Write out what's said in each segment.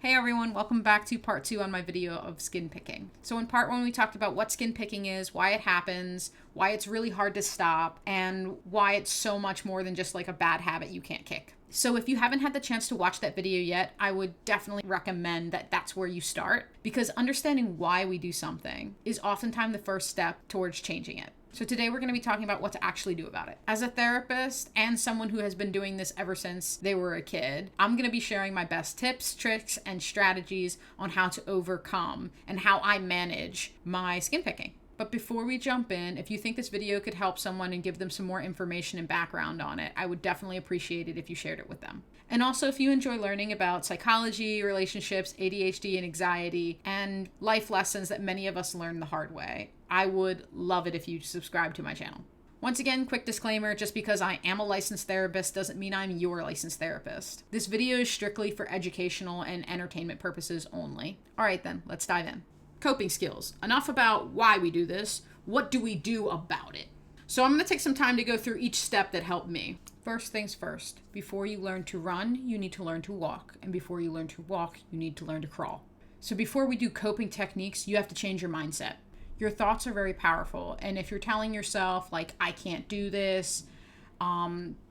Hey everyone, welcome back to part 2 on my video of skin picking. So in part 1 we talked about what skin picking is, why it happens, why it's really hard to stop, and why it's so much more than just like a bad habit you can't kick. So if you haven't had the chance to watch that video yet, I would definitely recommend that that's where you start, because understanding why we do something is oftentimes the first step towards changing it. So today we're going to be talking about what to actually do about it. As a therapist and someone who has been doing this ever since they were a kid, I'm going to be sharing my best tips, tricks, and strategies on how to overcome and how I manage my skin picking. But before we jump in, if you think this video could help someone and give them some more information and background on it, I would definitely appreciate it if you shared it with them. And also, if you enjoy learning about psychology, relationships, ADHD, and anxiety, and life lessons that many of us learn the hard way, I would love it if you subscribe to my channel. Once again, quick disclaimer, just because I am a licensed therapist doesn't mean I'm your licensed therapist. This video is strictly for educational and entertainment purposes only. All right then, let's dive in. Coping skills. Enough about why we do this. What do we do about it? So I'm going to take some time to go through each step that helped me. First things first. Before you learn to run, you need to learn to walk. And before you learn to walk, you need to learn to crawl. So before we do coping techniques, you have to change your mindset. Your thoughts are very powerful. And if you're telling yourself, like, I can't do this,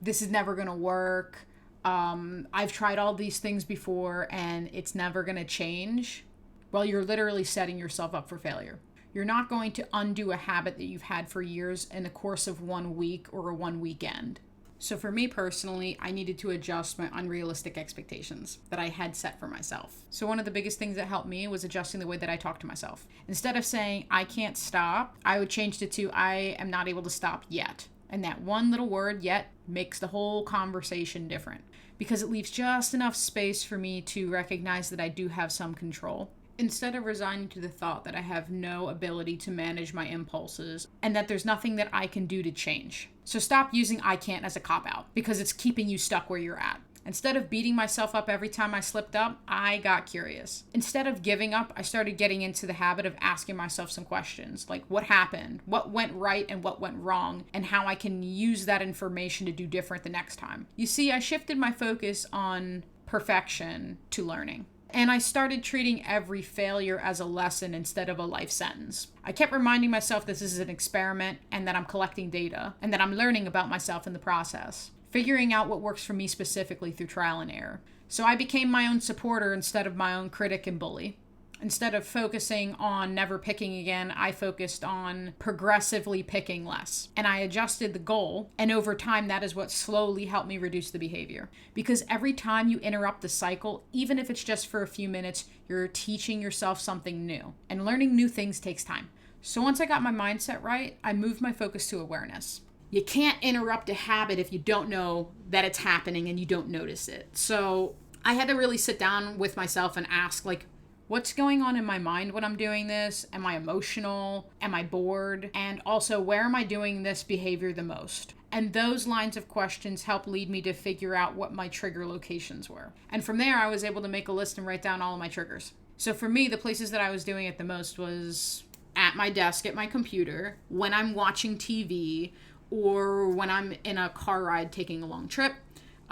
this is never going to work, I've tried all these things before and it's never going to change, well, you're literally setting yourself up for failure. You're not going to undo a habit that you've had for years in the course of 1 week or a 1 weekend. So for me personally, I needed to adjust my unrealistic expectations that I had set for myself. So one of the biggest things that helped me was adjusting the way that I talk to myself. Instead of saying, I can't stop, I would change it to, I am not able to stop yet. And that one little word, yet, makes the whole conversation different, because it leaves just enough space for me to recognize that I do have some control. Instead of resigning to the thought that I have no ability to manage my impulses and that there's nothing that I can do to change. So stop using I can't as a cop-out, because it's keeping you stuck where you're at. Instead of beating myself up every time I slipped up, I got curious. Instead of giving up, I started getting into the habit of asking myself some questions, like what happened, what went right and what went wrong, and how I can use that information to do different the next time. You see, I shifted my focus on perfection to learning. And I started treating every failure as a lesson instead of a life sentence. I kept reminding myself this is an experiment and that I'm collecting data and that I'm learning about myself in the process, figuring out what works for me specifically through trial and error. So I became my own supporter instead of my own critic and bully. Instead of focusing on never picking again, I focused on progressively picking less. And I adjusted the goal, and over time, that is what slowly helped me reduce the behavior. Because every time you interrupt the cycle, even if it's just for a few minutes, you're teaching yourself something new. And learning new things takes time. So once I got my mindset right, I moved my focus to awareness. You can't interrupt a habit if you don't know that it's happening and you don't notice it. So I had to really sit down with myself and ask, like, what's going on in my mind when I'm doing this? Am I emotional? Am I bored? And also, where am I doing this behavior the most? And those lines of questions help lead me to figure out what my trigger locations were. And from there, I was able to make a list and write down all of my triggers. So for me, the places that I was doing it the most was at my desk, at my computer, when I'm watching TV, or when I'm in a car ride taking a long trip.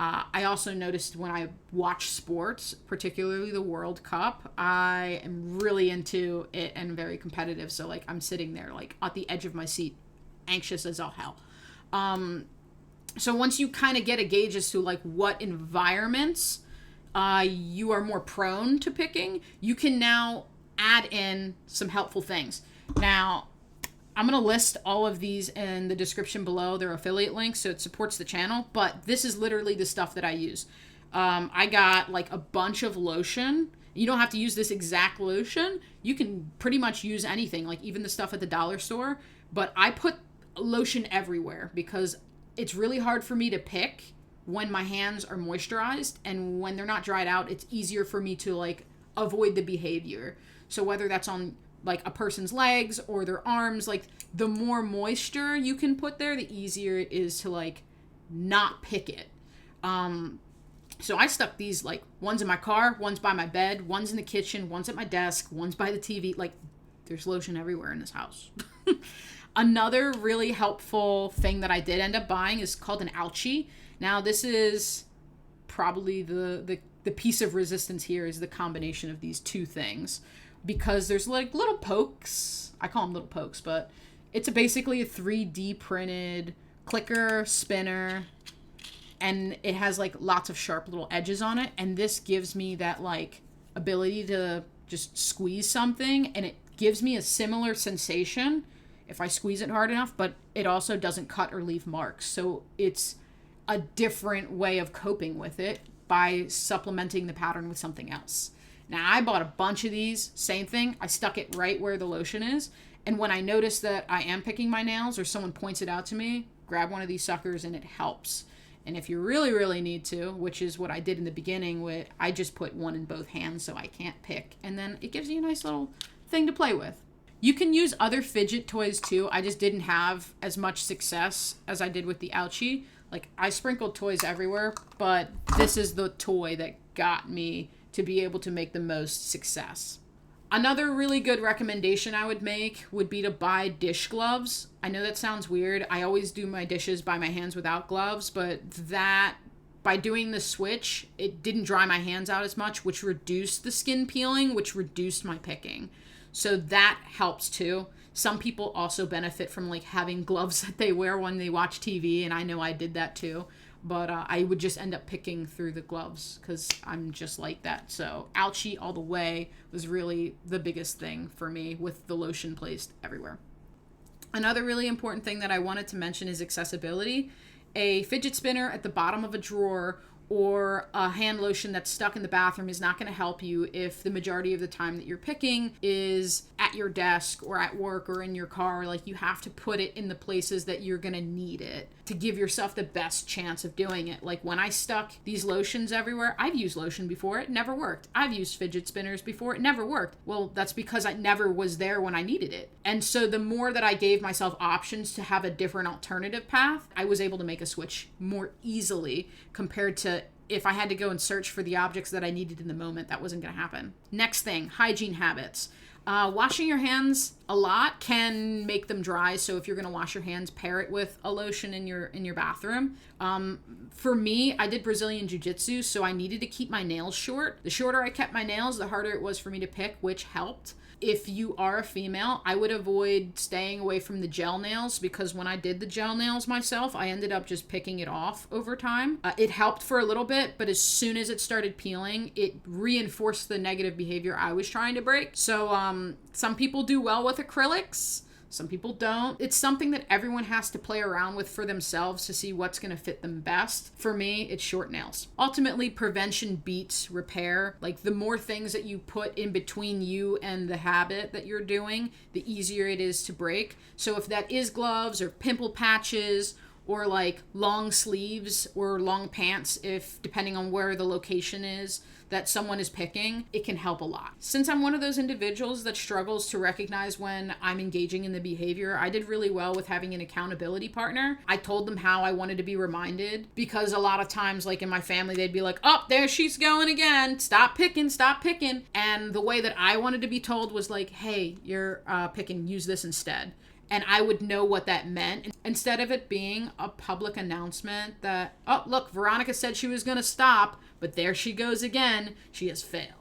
I also noticed when I watch sports, particularly the World Cup, I am really into it and very competitive. So like I'm sitting there like at the edge of my seat, anxious as all hell. So once you kind of get a gauge as to like what environments you are more prone to picking, you can now add in some helpful things. Now, I'm going to list all of these in the description below. They're affiliate links, so it supports the channel. But this is literally the stuff that I use. I got like a bunch of lotion. You don't have to use this exact lotion. You can pretty much use anything, like even the stuff at the dollar store. But I put lotion everywhere because it's really hard for me to pick when my hands are moisturized. And when they're not dried out, it's easier for me to like avoid the behavior. So whether that's on like a person's legs or their arms, like the more moisture you can put there, the easier it is to like not pick it. So I stuck these, like one's in my car, one's by my bed, one's in the kitchen, one's at my desk, one's by the TV. Like there's lotion everywhere in this house. Another really helpful thing that I did end up buying is called an ouchie. Now this is probably the the piece of resistance here is the combination of these two things, because there's like little pokes. I call them little pokes, but it's basically a 3D printed clicker, spinner, and it has like lots of sharp little edges on it. And this gives me that like ability to just squeeze something, and it gives me a similar sensation if I squeeze it hard enough, but it also doesn't cut or leave marks. So it's a different way of coping with it by supplementing the pattern with something else. Now, I bought a bunch of these, same thing. I stuck it right where the lotion is. And when I notice that I am picking my nails or someone points it out to me, grab one of these suckers and it helps. And if you really, really need to, which is what I did in the beginning, I just put one in both hands so I can't pick. And then it gives you a nice little thing to play with. You can use other fidget toys too. I just didn't have as much success as I did with the Ouchie. Like, I sprinkled toys everywhere, but this is the toy that got me to be able to make the most success. Another really good recommendation I would make would be to buy dish gloves. I know that sounds weird. I always do my dishes by my hands without gloves, but that, by doing the switch, it didn't dry my hands out as much, which reduced the skin peeling, which reduced my picking. So that helps too. Some people also benefit from like having gloves that they wear when they watch TV, and I know I did that too. But I would just end up picking through the gloves because I'm just like that. So Ouchie all the way was really the biggest thing for me with the lotion placed everywhere. Another really important thing that I wanted to mention is accessibility. A fidget spinner at the bottom of a drawer or a hand lotion that's stuck in the bathroom is not going to help you if the majority of the time that you're picking is at your desk or at work or in your car. Like, you have to put it in the places that you're going to need it to give yourself the best chance of doing it. Like, when I stuck these lotions everywhere, I've used lotion before, it never worked. I've used fidget spinners before, it never worked. Well, that's because I never was there when I needed it. And so the more that I gave myself options to have a different alternative path, I was able to make a switch more easily compared to if I had to go and search for the objects that I needed in the moment. That wasn't going to happen. Next thing, hygiene habits. Washing your hands a lot can make them dry. So if you're going to wash your hands, pair it with a lotion in your bathroom. For me, I did Brazilian Jiu-Jitsu, so I needed to keep my nails short. The shorter I kept my nails, the harder it was for me to pick, which helped. If you are a female, I would avoid staying away from the gel nails, because when I did the gel nails myself, I ended up just picking it off over time. It helped for a little bit, but as soon as it started peeling, it reinforced the negative behavior I was trying to break. So some people do well with acrylics. Some people don't. It's something that everyone has to play around with for themselves to see what's going to fit them best. For me, it's short nails. Ultimately, prevention beats repair. Like, the more things that you put in between you and the habit that you're doing, the easier it is to break. So if that is gloves or pimple patches or like long sleeves or long pants, if depending on where the location is that someone is picking, it can help a lot. Since I'm one of those individuals that struggles to recognize when I'm engaging in the behavior, I did really well with having an accountability partner. I told them how I wanted to be reminded, because a lot of times, like in my family, they'd be like, oh, there she's going again. Stop picking, stop picking. And the way that I wanted to be told was like, hey, you're picking, use this instead. And I would know what that meant. Instead of it being a public announcement that, oh, look, Veronica said she was going to stop, but there she goes again. She has failed.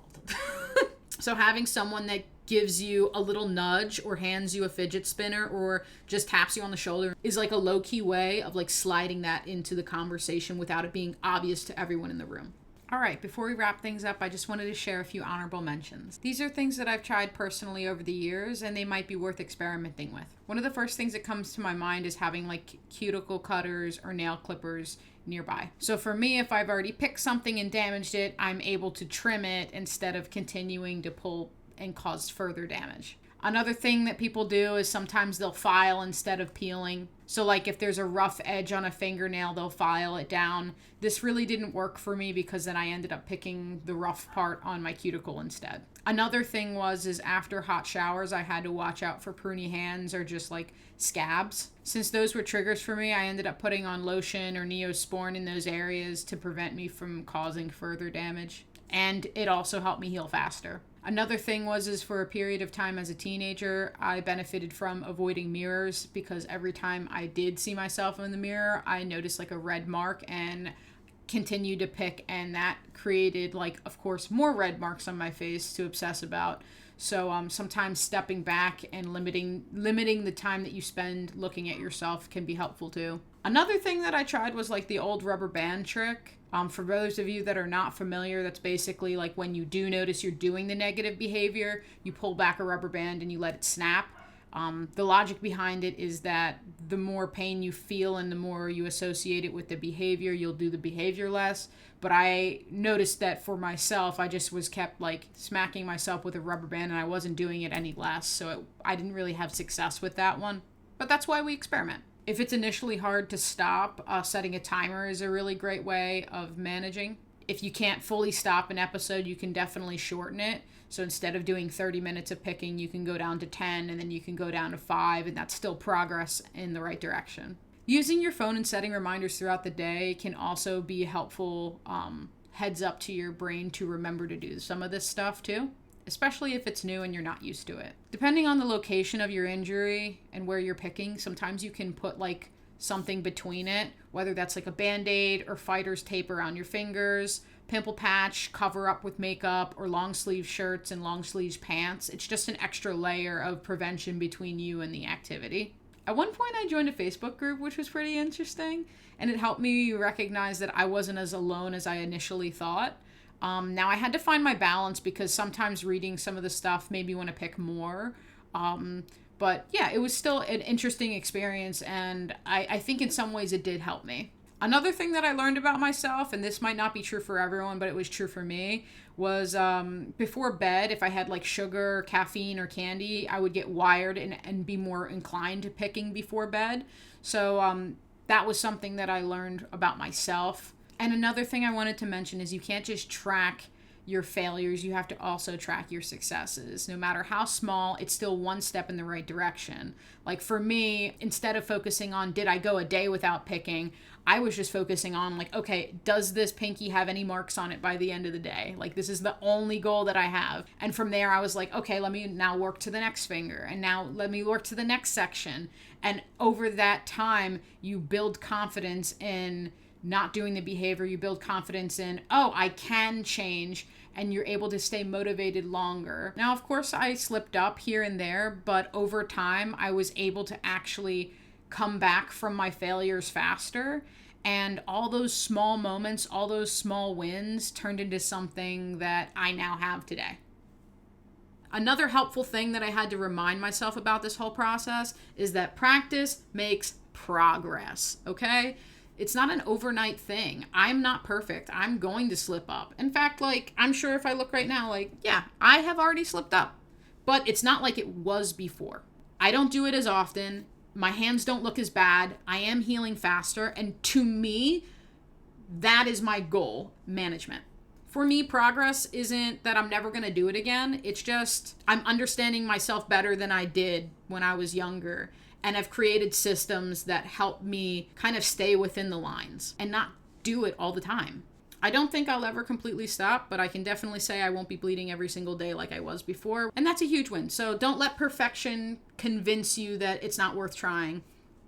So having someone that gives you a little nudge or hands you a fidget spinner or just taps you on the shoulder is like a low-key way of like sliding that into the conversation without it being obvious to everyone in the room. All right, before we wrap things up, I just wanted to share a few honorable mentions. These are things that I've tried personally over the years, and they might be worth experimenting with. One of the first things that comes to my mind is having like cuticle cutters or nail clippers nearby. So for me, if I've already picked something and damaged it, I'm able to trim it instead of continuing to pull and cause further damage. Another thing that people do is sometimes they'll file instead of peeling. So like if there's a rough edge on a fingernail, they'll file it down. This really didn't work for me because then I ended up picking the rough part on my cuticle instead. Another thing is after hot showers, I had to watch out for pruny hands or just like scabs. Since those were triggers for me, I ended up putting on lotion or Neosporin in those areas to prevent me from causing further damage. And it also helped me heal faster. Another thing is for a period of time as a teenager, I benefited from avoiding mirrors, because every time I did see myself in the mirror, I noticed like a red mark and continued to pick, and that created, like, of course, more red marks on my face to obsess about. So sometimes stepping back and limiting the time that you spend looking at yourself can be helpful too. Another thing that I tried was like the old rubber band trick. For those of you that are not familiar, that's basically like when you do notice you're doing the negative behavior, you pull back a rubber band and you let it snap. The logic behind it is that the more pain you feel and the more you associate it with the behavior, you'll do the behavior less. But I noticed that for myself, I just was kept like smacking myself with a rubber band and I wasn't doing it any less. So I didn't really have success with that one. But that's why we experiment. If it's initially hard to stop, setting a timer is a really great way of managing. If you can't fully stop an episode, you can definitely shorten it. So instead of doing 30 minutes of picking, you can go down to 10 and then you can go down to 5, and that's still progress in the right direction. Using your phone and setting reminders throughout the day can also be a helpful heads up to your brain to remember to do some of this stuff too, especially if it's new and you're not used to it. Depending on the location of your injury and where you're picking, sometimes you can put like something between it, whether that's like a Band-Aid or fighter's tape around your fingers, pimple patch, cover up with makeup, or long sleeve shirts and long sleeve pants. It's just an extra layer of prevention between you and the activity. At one point I joined a Facebook group, which was pretty interesting, and it helped me recognize that I wasn't as alone as I initially thought. Now I had to find my balance because sometimes reading some of the stuff made me want to pick more. But yeah, it was still an interesting experience, and I think in some ways it did help me. Another thing that I learned about myself, and this might not be true for everyone, but it was true for me, was before bed, if I had like sugar, caffeine, or candy, I would get wired and be more inclined to picking before bed. So that was something that I learned about myself. And another thing I wanted to mention is you can't just track your failures, you have to also track your successes. No matter how small, it's still one step in the right direction. Like for me, instead of focusing on did I go a day without picking, I was just focusing on like, okay, does this pinky have any marks on it by the end of the day? Like this is the only goal that I have. And from there I was like, okay, let me now work to the next finger, and now let me work to the next section. And over that time, you build confidence in not doing the behavior. You build confidence in, oh, I can change, and you're able to stay motivated longer. Now, of course, I slipped up here and there, but over time, I was able to actually come back from my failures faster. And all those small moments, all those small wins turned into something that I now have today. Another helpful thing that I had to remind myself about this whole process is that practice makes progress, okay? It's not an overnight thing. I'm not perfect. I'm going to slip up. In fact, like, I'm sure if I look right now, like, yeah, I have already slipped up. But it's not like it was before. I don't do it as often. My hands don't look as bad. I am healing faster. And to me, that is my goal, management. For me, progress isn't that I'm never going to do it again. It's just I'm understanding myself better than I did when I was younger. And I've created systems that help me kind of stay within the lines and not do it all the time. I don't think I'll ever completely stop, but I can definitely say I won't be bleeding every single day like I was before. And that's a huge win. So don't let perfection convince you that it's not worth trying.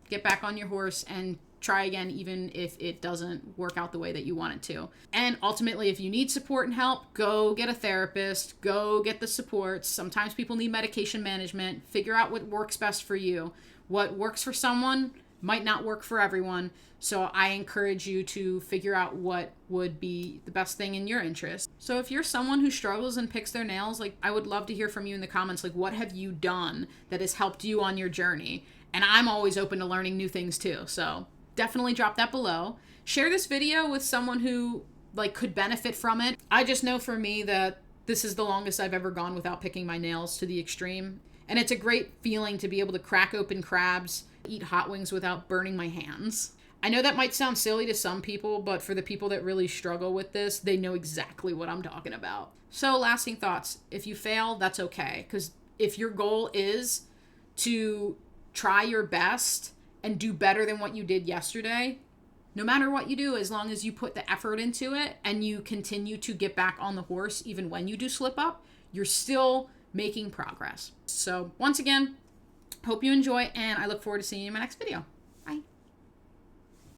Get back on your horse and try again, even if it doesn't work out the way that you want it to. And ultimately, if you need support and help, go get a therapist, go get the supports. Sometimes people need medication management. Figure out what works best for you. What works for someone might not work for everyone. So I encourage you to figure out what would be the best thing in your interest. So if you're someone who struggles and picks their nails, like I would love to hear from you in the comments, like what have you done that has helped you on your journey? And I'm always open to learning new things too. So definitely drop that below. Share this video with someone who like could benefit from it. I just know for me that this is the longest I've ever gone without picking my nails to the extreme. And it's a great feeling to be able to crack open crabs, eat hot wings without burning my hands. I know that might sound silly to some people, but for the people that really struggle with this, they know exactly what I'm talking about. So lasting thoughts. If you fail, that's okay. Because if your goal is to try your best and do better than what you did yesterday, no matter what you do, as long as you put the effort into it and you continue to get back on the horse, even when you do slip up, you're still making progress. So once again, hope you enjoy, and I look forward to seeing you in my next video.